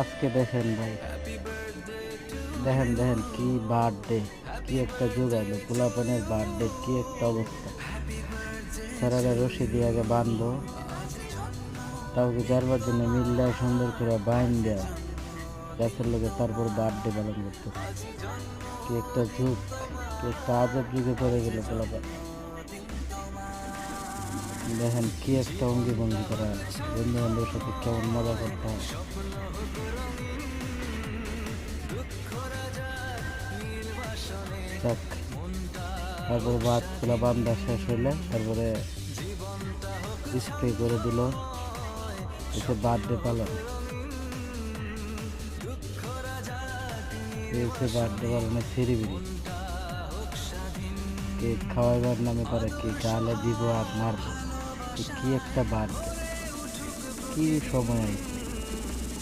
আজকে দেখেন ভাই, দেখেন দেখেন কি বার্থডে, কি একটা জোগাইলো পোলাপানের বার্থডে, কি একটা অবস্থা। স্যারেরা রশি দিয়ে আগে বাঁধবো, কাউকে যারবার জন্য মিললে সুন্দর করে বাইন দেয়া গাছের লোকে, তারপর বার্থডে পালন করতো। কি একটা যুগ, কি একটা আজব যুগে পড়ে গেল পোলাপান। দেখেন কি একটা অঙ্গি ভঙ্গি করা, বন্ধু বান্ধবের সাথে কেমন মজা করতাম। যাক, তারপরে ভাত খোলা বান্ধা শেষ হইলে তারপরে স্প্রে করে দিল, এসে বার্থডে পালন। এসে বার্থডে পালনে ফিরিবিরি কেক খাওয়াইবার নামে তারা কি গালে দিব আর মারবো। কি একটা বার্থডে, কি সময়।